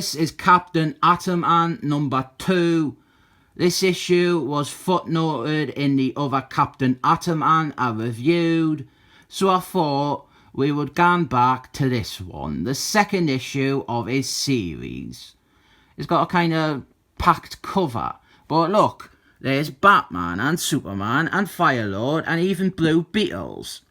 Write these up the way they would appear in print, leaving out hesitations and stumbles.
this is Captain Atom number 2. This issue was footnoted in the other Captain Atom I reviewed, so I thought we would go back to this one, the second issue of his series. It's got a kind of packed cover, but look, there's Batman and Superman and Firelord and even Blue Beetles.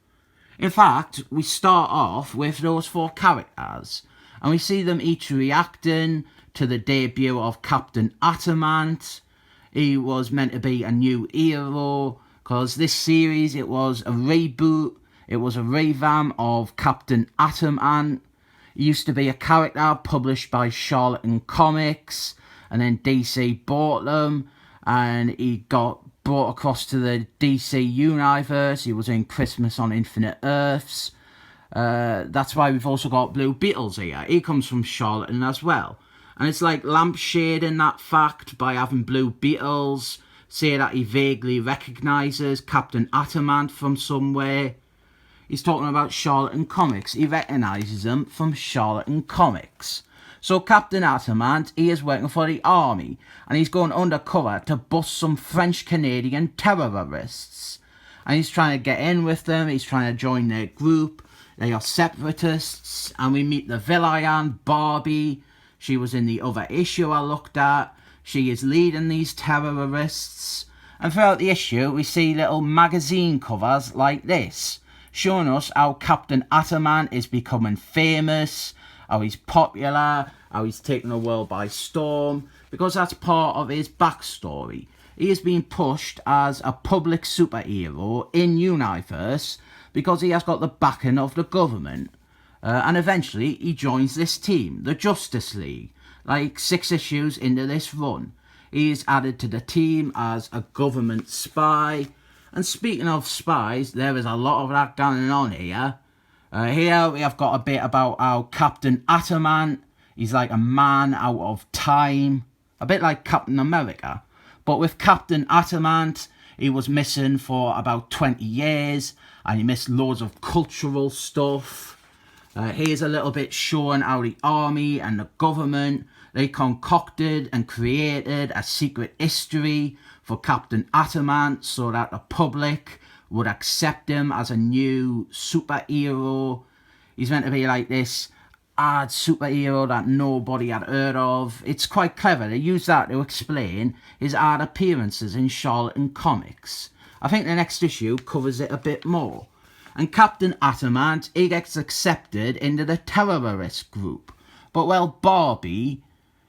In fact, we start off with those 4 characters, and we see them each reacting to the debut of Captain Atomant. He was meant to be a new hero, because this series, it was a reboot, it was a revamp of Captain Atomant. He used to be a character published by Charlatan Comics, and then DC bought them, and he got brought across to the DC universe. He was in Christmas on Infinite Earths. That's why we've also got Blue Beetles here. He comes from Charlatan as well. And it's like lampshading that fact by having Blue Beetles say that he vaguely recognises Captain Atomant from somewhere. He's talking about Charlatan Comics. He recognises them from Charlatan Comics. So Captain Atomant, he is working for the army, and he's going undercover to bust some French-Canadian terrorists. And he's trying to get in with them, he's trying to join their group. They are Separatists, and we meet the villain, Barbie. She was in the other issue I looked at. She is leading these terrorists. And throughout the issue, we see little magazine covers like this, showing us how Captain Atomant is becoming famous, how he's popular, how he's taking the world by storm, because that's part of his backstory. He is being pushed as a public superhero in universe because he has got the backing of the government. And eventually he joins this team, the Justice League, like 6 issues into this run. He is added to the team as a government spy. And speaking of spies, there is a lot of that going on here. Here we have got a bit about how Captain Atomant, he's like a man out of time, a bit like Captain America. But with Captain Atomant, he was missing for about 20 years, and he missed loads of cultural stuff. Here's a little bit showing how the army and the government, they concocted and created a secret history for Captain Atomant so that the public would accept him as a new superhero. He's meant to be like this odd superhero that nobody had heard of. It's quite clever. They use that to explain his odd appearances in Charlatan Comics. I think the next issue covers it a bit more. And Captain Atomant, he gets accepted into the terrorist group. But well, Barbie,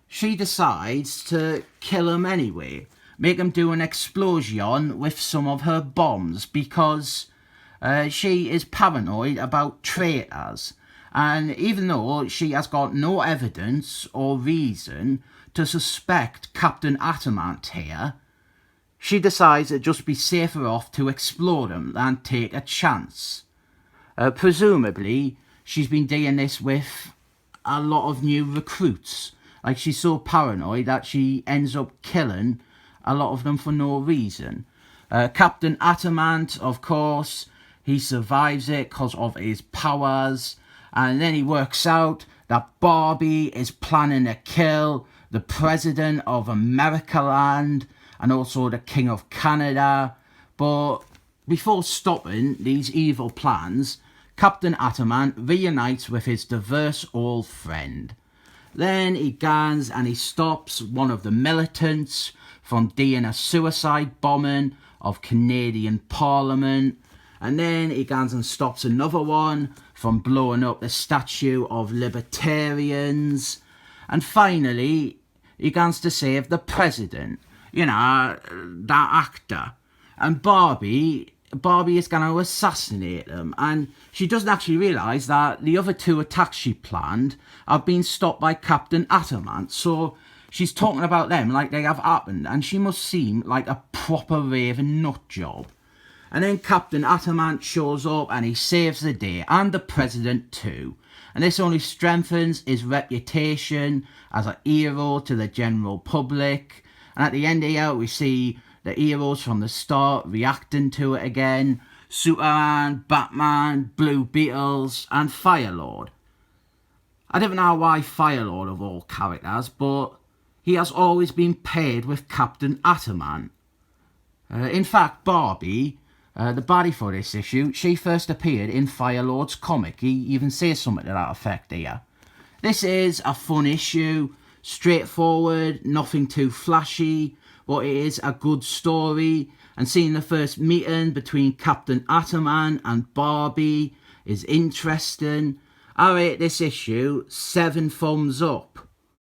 she decides to kill him anyway. Make him do an explosion with some of her bombs because she is paranoid about traitors. And even though she has got no evidence or reason to suspect Captain Atomant here, she decides it'd just be safer off to explode him than take a chance. Presumably, she's been doing this with a lot of new recruits. Like, she's so paranoid that she ends up killing a lot of them for no reason. Captain Atomant, of course, he survives it because of his powers. And then he works out that Barbie is planning to kill the President of Americaland and also the King of Canada. But before stopping these evil plans, Captain Atomant reunites with his diverse old friend. Then he goes and he stops one of the militants from doing a suicide bombing of Canadian Parliament. And then he goes and stops another one from blowing up the statue of libertarians. And finally, he goes to save the president. You know, that actor. And Barbie is going to assassinate him. And she doesn't actually realise that the other 2 attacks she planned have been stopped by Captain Atomant. So she's talking about them like they have happened. And she must seem like a proper raving nut job. And then Captain Atomant shows up and he saves the day. And the president too. And this only strengthens his reputation as a hero to the general public. And at the end here, we see the heroes from the start reacting to it again. Superman, Batman, Blue Beetles, and Firelord. I don't know why Firelord of all characters, but he has always been paired with Captain Ataman. In fact, Barbie, the baddie for this issue, she first appeared in Firelord's comic. He even says something to that effect here. This is a fun issue, straightforward, nothing too flashy, but it is a good story. And seeing the first meeting between Captain Ataman and Barbie is interesting. I rate this issue 7 thumbs up.